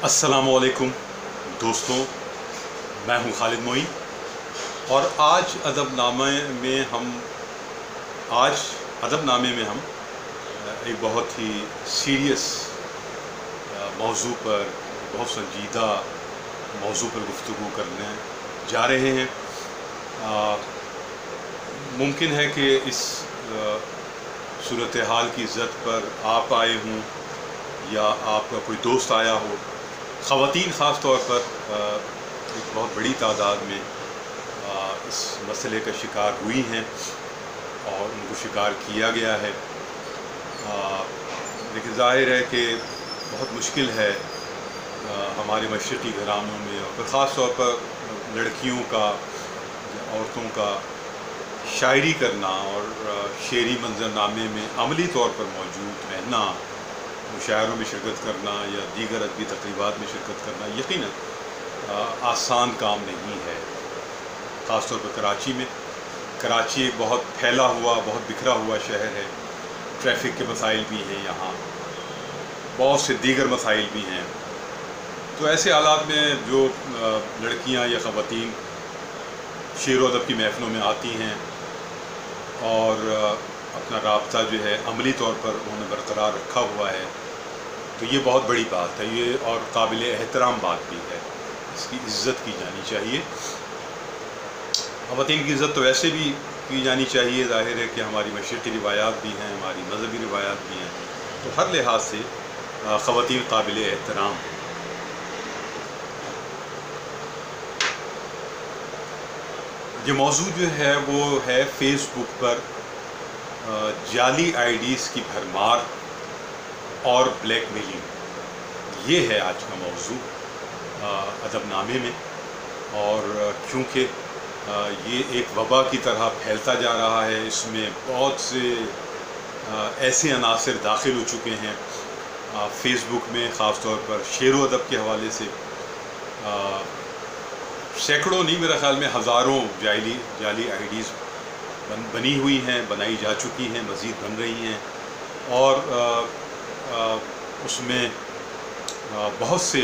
अस्सलामुअलैकुम दोस्तों, मैं हूं खालिद मोइन और आज अदबनामे में हम एक बहुत ही सीरियस मौजू पर, बहुत संजीदा मौजू पर गुफ्तगू करने जा रहे हैं। मुमकिन है कि इस सूरत हाल की इज़्ज़त पर आप आए हों या आपका कोई दोस्त आया हो। ख़वातीन ख़ास तौर पर एक बहुत बड़ी तादाद में इस मसले का शिकार हुई हैं और उनको शिकार किया गया है। लेकिन ज़ाहिर है कि बहुत मुश्किल है हमारे मशरक़ी घरानों में और ख़ास तौर पर लड़कियों का, औरतों का शायरी करना और शेरी मंजरनामे में अमली तौर पर मौजूद रहना, मुशायरों में शिरकत करना या दीगर अदबी तक़रीबात में शिरकत करना यकीनन आसान काम नहीं है। ख़ास तौर पर कराची में। कराची एक बहुत फैला हुआ, बहुत बिखरा हुआ शहर है। ट्रैफिक के मसाइल भी हैं यहाँ, बहुत से दीगर मसाइल भी हैं। तो ऐसे हालात में जो लड़कियाँ या ख़वातीन शेर व अदब की महफ़िलों में आती हैं और अपना राब्ता जो है अमली तौर पर उन्होंने बरकरार रखा हुआ है, तो ये बहुत बड़ी बात है ये, और काबिल एहतराम बात भी है। इसकी इज़्ज़त की जानी चाहिए। ख़वातीन की इज़्ज़त तो वैसे भी की जानी चाहिए। ज़ाहिर है कि हमारी मशरक़ी रिवायात भी हैं, हमारी मज़हबी रिवायात भी हैं, तो हर लिहाज से ख़वातीन काबिल एहतराम हैं। ये मौजू जो है वो है फ़ेसबुक पर जाली आईडीज़ की भरमार और ब्लैकमेलिंग। ये है आज का मौजू अदबनामे में। और क्योंकि ये एक वबा की तरह फैलता जा रहा है, इसमें बहुत से ऐसे अनासर दाखिल हो चुके हैं फ़ेसबुक में, ख़ास तौर पर शेर व अदब के हवाले से सैकड़ों नहीं, मेरा ख़्याल में हज़ारों जाली आईडीज़ बनी हुई हैं, बनाई जा चुकी हैं, मज़ीद बन रही हैं। और उसमें बहुत से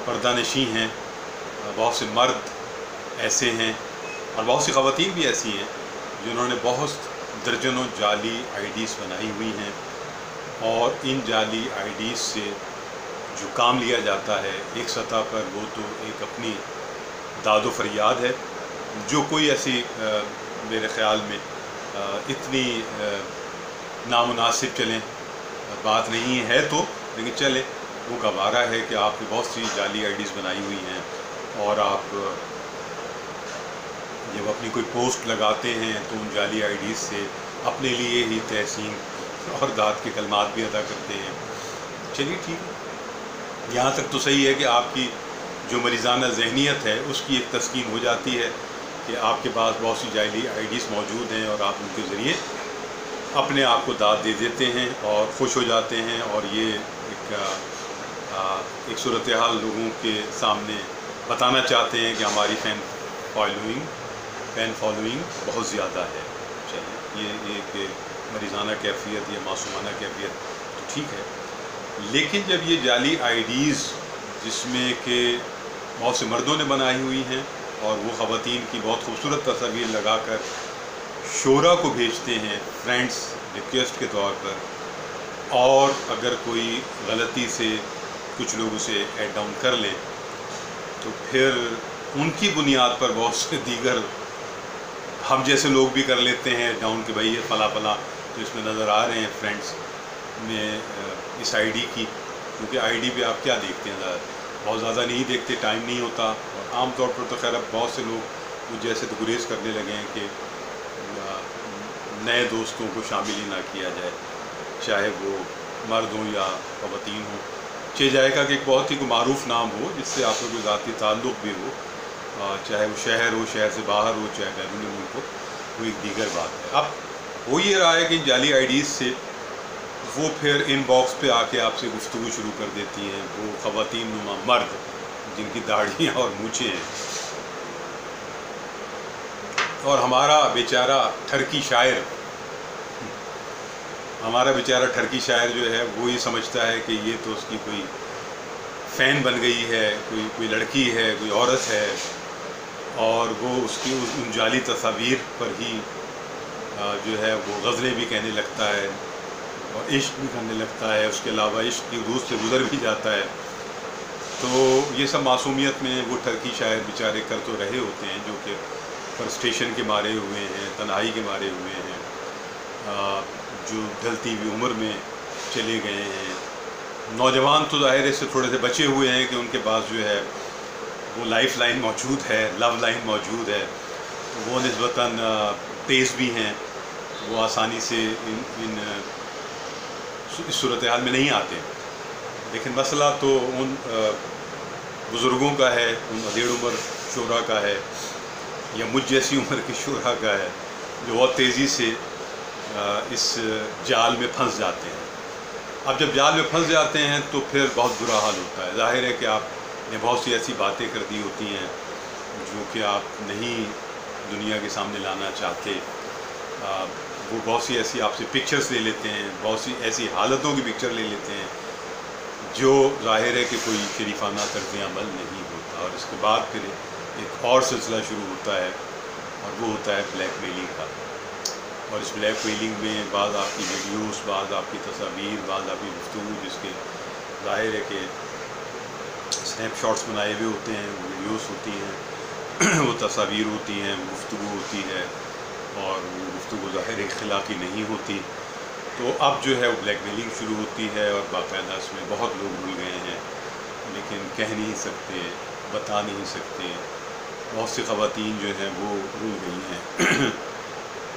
पर्दानशी हैं, बहुत से मर्द ऐसे हैं और बहुत सी ख़वातीन भी ऐसी हैं जिन्होंने बहुत दर्जनों जाली आईडीज़ बनाई हुई हैं। और इन जाली आईडीज़ से जो काम लिया जाता है एक सतह पर, वो तो एक अपनी दादो फरियाद है, जो कोई ऐसी मेरे ख़्याल में इतनी नामुनासिब चलें बात नहीं है तो, लेकिन चले वो गवारा है कि आपने बहुत सी जाली आईडीज़ बनाई हुई हैं और आप जब अपनी कोई पोस्ट लगाते हैं तो उन जाली आईडीज़ से अपने लिए ही तहसीन और दाद के कलमात भी अदा करते हैं। चलिए ठीक है, यहाँ तक तो सही है कि आपकी जो मरीज़ाना ज़हनियत है उसकी एक तस्कीन हो जाती है कि आपके पास बहुत सी जाली आईडीज़ मौजूद हैं और आप उनके ज़रिए अपने आप को दाद दे देते हैं और ख़ुश हो जाते हैं। और ये एक सूरत हाल लोगों के सामने बताना चाहते हैं कि हमारी फ़ैन फॉलोइंग बहुत ज़्यादा है। चलिए, ये एक मरीज़ाना कैफियत या मासूमाना कैफियत तो ठीक है, लेकिन जब ये जाली आईडीज़ जिसमें कि बहुत से मर्दों ने बनाई हुई हैं और वो ख़वातीन की बहुत खूबसूरत तस्वीर लगाकर शोरा को भेजते हैं फ्रेंड्स रिक्वेस्ट के तौर पर, और अगर कोई गलती से कुछ लोग उसे ऐड डाउन कर लें तो फिर उनकी बुनियाद पर बहुत से दीगर हम जैसे लोग भी कर लेते हैं डाउन कि भाई ये फला तो इसमें नज़र आ रहे हैं फ्रेंड्स में इस आईडी की। क्योंकि आईडी पे आप क्या देखते हैं, बहुत ज़्यादा नहीं देखते, टाइम नहीं होता। और आम तौर पर तो खैर अब बहुत से लोग मुझ जैसे तो गुरेज करने लगे हैं कि नए दोस्तों को शामिल ही ना किया जाए, चाहे वो मर्द हो या ख़वातीन हो। चे जाएगा कि एक बहुत ही मारूफ़ नाम हो जिससे आपका कोई ज़ाती ताल्लुक़ भी हो, चाहे वो शहर हो, शहर से बाहर हो, चाहे बैरून मुल्क हो, वो एक दीगर बात है। अब हो ये रहा है कि जाली आईडीज़ से वो फिर इनबॉक्स पे आके आपसे गुफ्तगू शुरू कर देती हैं, वो ख़वातीन नुमा मर्द जिनकी दाढ़ियाँ और मूँछें हैं। और हमारा बेचारा ठरकी शायर हमारा बेचारा ठरकी शायर जो है वो ये समझता है कि ये तो उसकी कोई फ़ैन बन गई है, कोई लड़की है, कोई औरत है, और वो उसकी उन जाली तस्वीर पर ही जो है वो गज़लें भी कहने लगता है और इश्क भी करने लगता है, उसके अलावा इश्क की रूह से गुज़र भी जाता है। तो ये सब मासूमियत में वो टर्की शायर बेचारे कर तो रहे होते हैं, जो कि फ्रस्ट्रेशन के मारे हुए हैं, तन्हाई के मारे हुए हैं, जो ढलती हुई उम्र में चले गए हैं। नौजवान तो ज़ाहिर से थोड़े से बचे हुए हैं कि उनके पास जो है वो लाइफ लाइन मौजूद है, लव लाइन मौजूद है, तो वो निस्बतन तेज़ भी हैं, वो आसानी से इस सूरत हाल में नहीं आते। लेकिन मसला तो उन बुज़ुर्गों का है, उन अधेड़ उम्र शोरा का है, या मुझ जैसी उम्र के शोरा का है, जो बहुत तेज़ी से इस जाल में फंस जाते हैं। अब जब जाल में फंस जाते हैं तो फिर बहुत बुरा हाल होता है। ज़ाहिर है कि आपने बहुत सी ऐसी बातें कर दी होती हैं जो कि आप नहीं दुनिया के सामने लाना चाहते। वो बहुत सी ऐसी आपसे पिक्चर्स ले लेते हैं, बहुत सी ऐसी हालतों की पिक्चर ले लेते हैं जो ज़ाहिर है कि कोई शरीफाना तर्ज़ अमल नहीं होता। और इसके बाद फिर एक और सिलसिला शुरू होता है, और वो होता है ब्लैकमेलिंग का। और इस ब्लैकमेलिंग में बाद आपकी वीडियोस, बाद आपकी तस्वीर, बाद आपकी गुफ्तगू, जिसके ज़ाहिर है कि स्नैपशॉट्स बनाए हुए होते हैं, वो वीडियोस होती हैं, वो तस्वीर होती हैं, गुफ्तगू होती है, और वो गुफ्तगू ज़ाहिर इख्तिलाफ़ी नहीं होती। तो अब जो है वो ब्लैकमेलिंग शुरू होती है, और बाकायदा इसमें बहुत लोग रुल गए हैं, लेकिन कह नहीं सकते, बता नहीं सकते। बहुत सी ख़वातीन जो हैं वो रुल गई हैं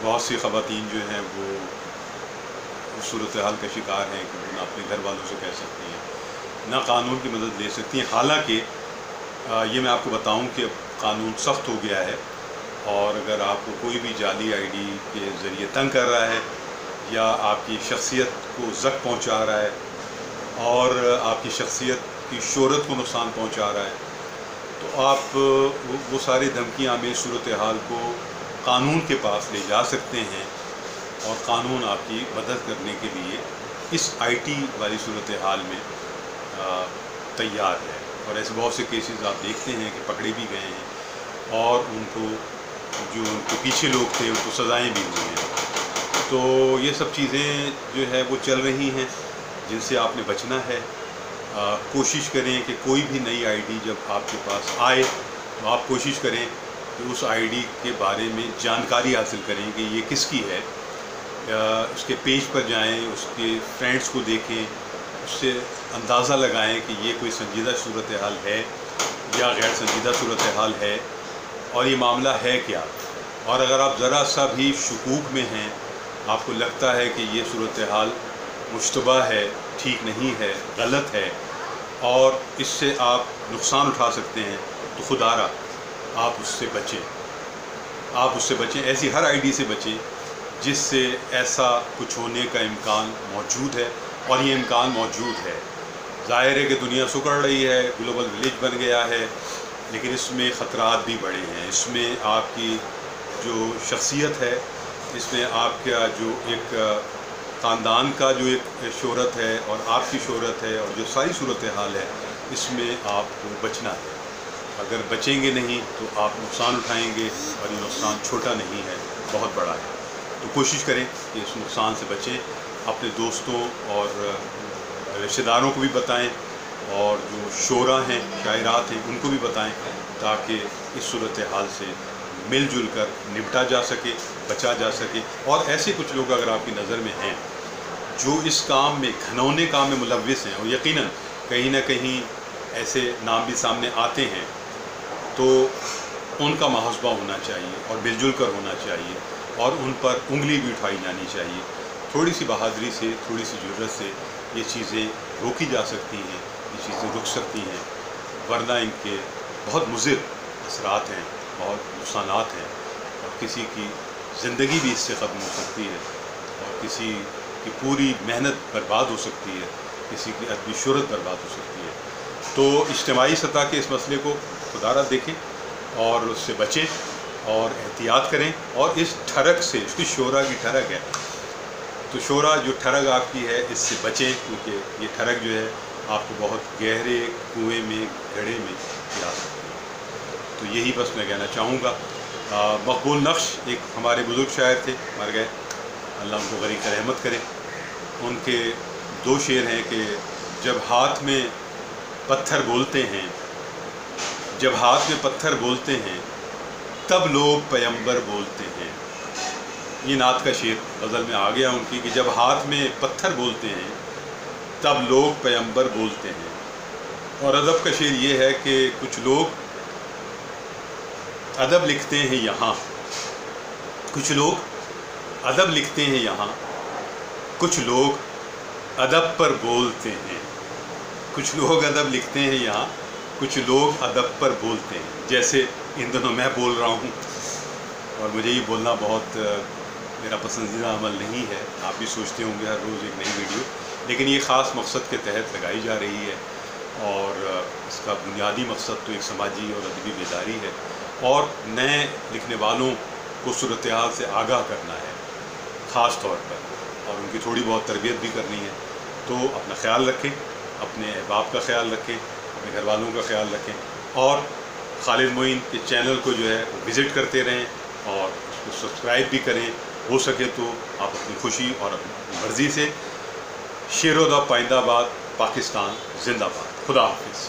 बहुत सी ख़वातीन जो हैं वो उस सूरत हाल का शिकार हैं कि वो ना अपने घर वालों से कह सकती हैं, ना कानून की मदद ले सकती हैं। हालांकि ये मैं आपको बताऊं कि अब कानून सख्त हो गया है, और अगर आपको कोई भी जाली आईडी के ज़रिए तंग कर रहा है, या आपकी शख्सियत को ज़ख्म पहुंचा रहा है, और आपकी शख्सियत की शोहरत को नुकसान पहुंचा रहा है, तो आप वो सारी धमकियाँ में सूरत हाल को कानून के पास ले जा सकते हैं, और कानून आपकी मदद करने के लिए इस आईटी वाली सूरत हाल में तैयार है। और ऐसे बहुत से केसेस आप देखते हैं कि पकड़े भी गए हैं, और उनको जो उनके पीछे लोग थे उनको सज़ाएँ भी हुई हैं। तो ये सब चीज़ें जो है वो चल रही हैं, जिनसे आपने बचना है। कोशिश करें कि कोई भी नई आईडी जब आपके पास आए तो आप कोशिश करें कि उस आईडी के बारे में जानकारी हासिल करें कि ये किसकी है। उसके पेज पर जाएं, उसके फ्रेंड्स को देखें, उससे अंदाज़ा लगाएं कि ये कोई संजीदा सूरत हाल है या गैर संजीदा सूरत हाल है, और ये मामला है क्या। और अगर आप ज़रा सा भी शकूक में हैं, आपको लगता है कि ये सूरत हाल मुश्तबा है, ठीक नहीं है, गलत है, और इससे आप नुकसान उठा सकते हैं, तो खुदारा आप उससे बचें। आप उससे बचें, ऐसी हर आईडी से बचें जिससे ऐसा कुछ होने का इम्कान मौजूद है, और ये इम्कान मौजूद है। ज़ाहिर है कि दुनिया सुकड़ रही है, ग्लोबल विलेज बन गया है, लेकिन इसमें ख़तरात भी बड़े हैं। इसमें आपकी जो शख्सियत है, इसमें आपका जो एक ख़ानदान का जो एक शोहरत है, और आपकी शोहरत है, और जो सारी सूरत हाल है, इसमें आपको बचना है। अगर बचेंगे नहीं तो आप नुकसान उठाएंगे, और ये नुकसान छोटा नहीं है, बहुत बड़ा है। तो कोशिश करें कि इस नुकसान से बचें, अपने दोस्तों और रिश्तेदारों को भी बताएं, और जो शोरा हैं, शायरात हैं, उनको भी बताएं, ताकि इस सूरत हाल से मिलजुल कर निपटा जा सके, बचा जा सके। और ऐसे कुछ लोग अगर आपकी नज़र में हैं जो इस काम में, घनौने काम में मुलव्विस हैं, और यकीनन कहीं ना कहीं ऐसे नाम भी सामने आते हैं, तो उनका मुहासबा होना चाहिए, और मिलजुल कर होना चाहिए, और उन पर उंगली भी उठाई जानी चाहिए। थोड़ी सी बहादुरी से, थोड़ी सी जुर्रत से ये चीज़ें रोकी जा सकती हैं, ये चीज़ें रुक सकती हैं, वरना इनके बहुत मुज़िर असरात हैं, बहुत नुकसानात हैं, और किसी की ज़िंदगी भी इससे ख़त्म हो सकती है, और किसी की पूरी मेहनत बर्बाद हो सकती है, किसी की अदबी शोहरत बर्बाद हो सकती है। तो इज्तिमाई सतह के इस मसले को खुदारा देखें, और उससे बचें, और एहतियात करें, और इस ठरक से, उसकी शोरा की ठरक है, तो शोरा जो ठरक आपकी है, इससे बचें, क्योंकि ये ठरक जो है آپ کو بہت گہرے کنویں میں گڑھے میں گرا سکتی ہیں۔ تو یہی بس میں کہنا چاہوں گا۔ مقبول نقش ایک ہمارے بزرگ شاعر تھے، مر گئے، اللہ ان کو غریق رحمت کرے۔ ان کے 2 شعر ہیں کہ جب ہاتھ میں پتھر بولتے ہیں، جب ہاتھ میں پتھر بولتے ہیں تب لوگ پیمبر بولتے ہیں۔ یہ نعت کا شعر غزل میں آ گیا ان کی کہ جب ہاتھ میں پتھر بولتے ہیں تب لوگ پیمبر بولتے ہیں۔ اور ادب کا شعر یہ ہے کہ کچھ لوگ ادب لکھتے ہیں یہاں، کچھ لوگ ادب لکھتے ہیں یہاں، کچھ لوگ ادب پر بولتے ہیں۔ کچھ لوگ ادب لکھتے ہیں یہاں، کچھ لوگ ادب پر بولتے ہیں۔ جیسے ان دنوں میں بول رہا ہوں اور مجھے یہ بولنا بہت میرا پسندیدہ عمل نہیں ہے، آپ بھی سوچتے ہوں گے ہر روز ایک نئی ویڈیو، لیکن یہ خاص مقصد کے تحت لگائی جا رہی ہے، اور اس کا بنیادی مقصد تو ایک سماجی اور ادبی بیداری ہے، اور نئے لکھنے والوں کو صورتحال سے آگاہ کرنا ہے خاص طور پر، اور ان کی تھوڑی بہت تربیت بھی کرنی ہے۔ تو اپنا خیال رکھیں، اپنے احباب کا خیال رکھیں، اپنے گھر والوں کا خیال رکھیں، اور خالد معین کے چینل کو جو ہے وہ وزٹ کرتے رہیں اور اس کو سبسکرائب بھی کریں، ہو سکے تو آپ اپنی خوشی اور اپنی مرضی سے۔ شیر و ادب پائندہ باد، پاکستان زندہ باد، خدا حافظ۔